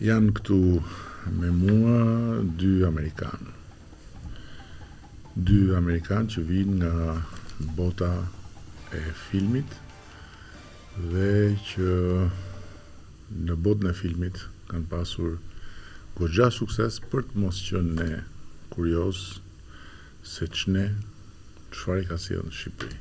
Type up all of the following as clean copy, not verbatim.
Janë këtu me mua dy amerikanë. Dy amerikanë që vinë nga bota e filmit dhe që në botën e filmit kanë pasur goxha sukses për të mos qenë ne kurioz se çfarë ka sjellë në Shqipëri.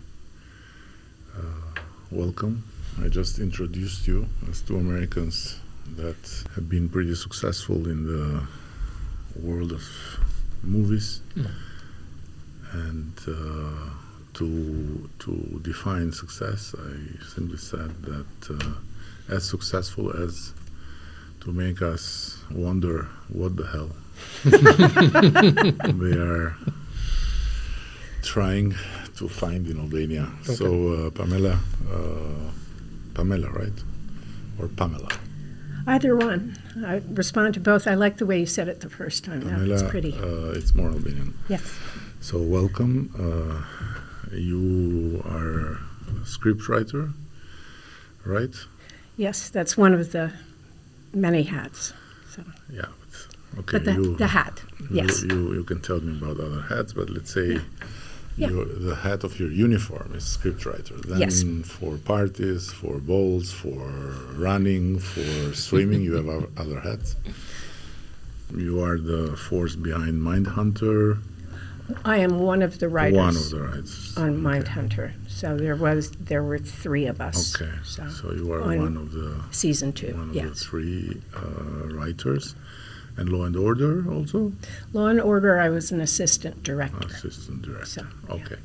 Welcome. I just introduced you as two Americans that have been pretty successful in the world of movies. And to define success, I simply said that as successful as to make us wonder what the hell they are trying to find in Albania. Okay. So Pamela, right? Or Pamela? Either one. I respond to both. I like the way you said it the first time. Pamela, that was pretty. It's more Albanian. Yes. So welcome. You are a scriptwriter, right? Yes, that's one of the many hats. So. Yeah. Okay. But the hat, yes. You can tell me about other hats, but let's say the hat of your uniform is scriptwriter. Then yes. For parties, for balls, for running, for swimming, you have other hats. You are the force behind Mindhunter. I am one of the writers. One of the writers on Mindhunter. So there were three of us. Okay. So you are one of the season 2. One of yes. the three writers. And Laë and Order also? Laë and Order, I was an assistant director. Assistant director. So, okay.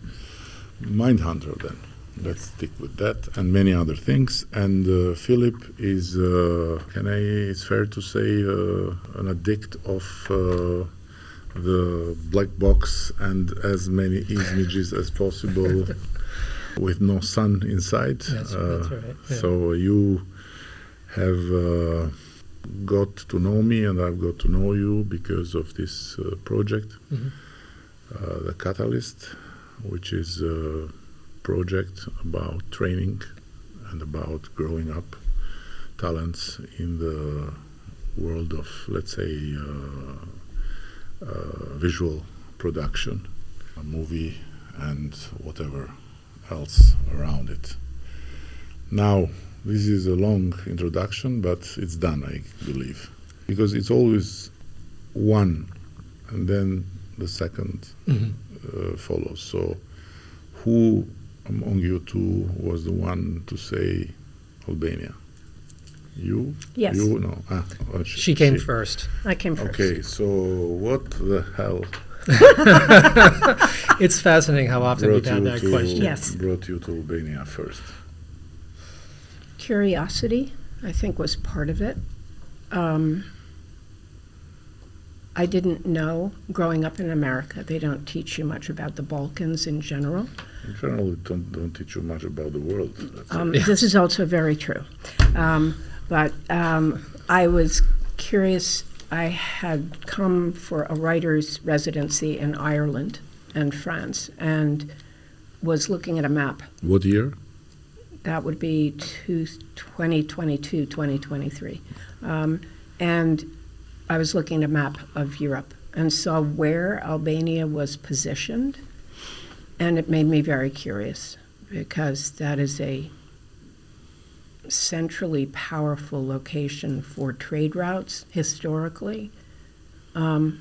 Mindhunter then. Let's stick with that and many other things. And Philip is, it's fair to say, an addict of the black box and as many images as possible with no sun inside. That's right. Yeah. So you have got to know me and I've got to know you because of this project, The Catalyst, which is a project about training and about growing up talents in the world of, let's say, visual production, a movie and whatever else around it. Now, this is a long introduction, but it's done, I believe. Because it's always one, and then the second follows. So who among you two was the one to say Albania? You? Yes. You? No. She came first. I came first. Okay, so what the hell? It's fascinating how often we've had that question. Yes. Brought you to Albania first? Curiosity, I think, was part of it. I didn't know, growing up in America, they don't teach you much about the Balkans in general. In general, they don't teach you much about the world. This is also very true. But I was curious. I had come for a writer's residency in Ireland and France and was looking at a map. What year? That would be 2022, 2023. And I was looking at a map of Europe and saw where Albania was positioned. And it made me very curious because that is a centrally powerful location for trade routes historically. And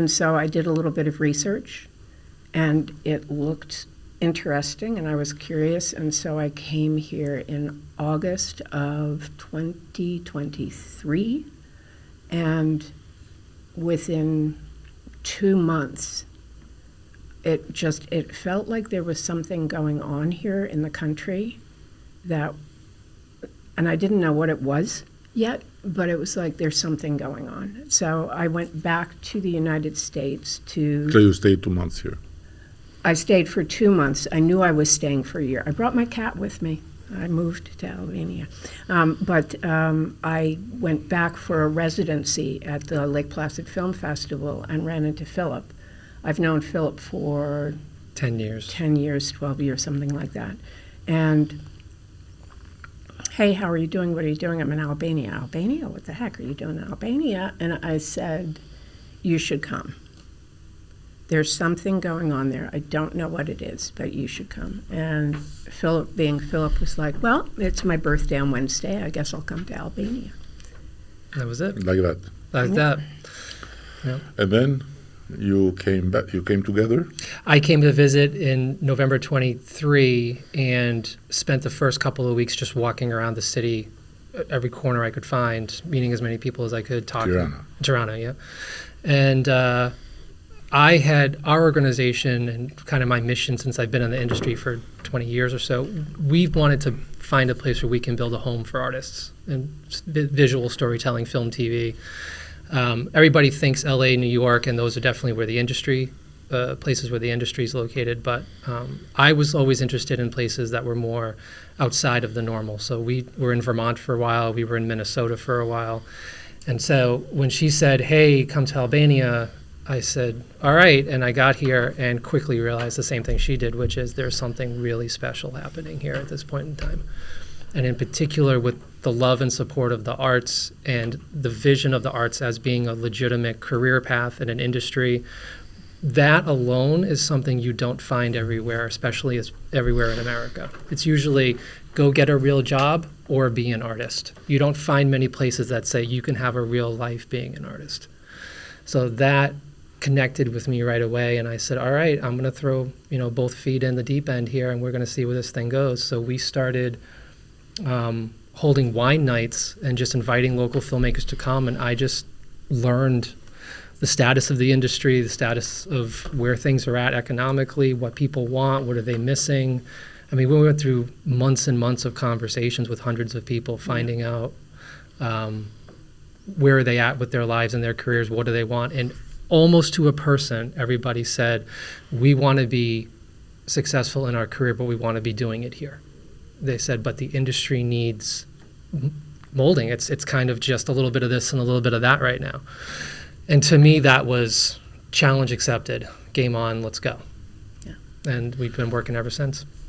so I did a little bit of research and it looked interesting, and I was curious, and so I came here in August of 2023, and within 2 months, it felt like there was something going on here in the country and I didn't know what it was yet, but it was like there's something going on. So I went back to the United States to... So you stayed 2 months here? I stayed for 2 months. I knew I was staying for a year. I brought my cat with me. I moved to Albania. But I went back for a residency at the Lake Placid Film Festival and ran into Philip. I've known Philip for 10 years. 10 years, 12 years, something like that. And hey, how are you doing? What are you doing? I'm in Albania. Albania? What the heck are you doing in Albania? And I said, you should come. There's something going on there. I don't know what it is, but you should come. And Philip, being Philip, was like, well, it's my birthday on Wednesday. I guess I'll come to Albania. That was it. Like that. Like that. Yeah. And then you came back. You came together. I came to visit in November 23 and spent the first couple of weeks just walking around the city, every corner I could find, meeting as many people as I could, talking. Tiranën, yeah. And I had our organization and kind of my mission since I've been in the industry for 20 years or so, we've wanted to find a place where we can build a home for artists and visual storytelling, film, TV. Everybody thinks LA, New York, and those are definitely where the industry, places where the industry is located. But I was always interested in places that were more outside of the normal. So we were in Vermont for a while. We were in Minnesota for a while. And so when she said, hey, come to Albania, I said, all right. And I got here and quickly realized the same thing she did, which is there's something really special happening here at this point in time. And in particular with the love and support of the arts and the vision of the arts as being a legitimate career path in an industry, that alone is something you don't find everywhere, especially everywhere in America. It's usually go get a real job or be an artist. You don't find many places that say you can have a real life being an artist. So that connected with me right away, and I said, all right, I'm going to throw both feet in the deep end here, and we're going to see where this thing goes. So we started holding wine nights and just inviting local filmmakers to come, and I just learned the status of the industry, the status of where things are at economically, what people want, what are they missing. I mean, we went through months and months of conversations with hundreds of people, finding out where are they at with their lives and their careers, what do they want, and almost to a person, everybody said, we want to be successful in our career, but we want to be doing it here. They said, but the industry needs molding. It's kind of just a little bit of this and a little bit of that right now. And to me, that was challenge accepted. Game on, let's go. Yeah. And we've been working ever since.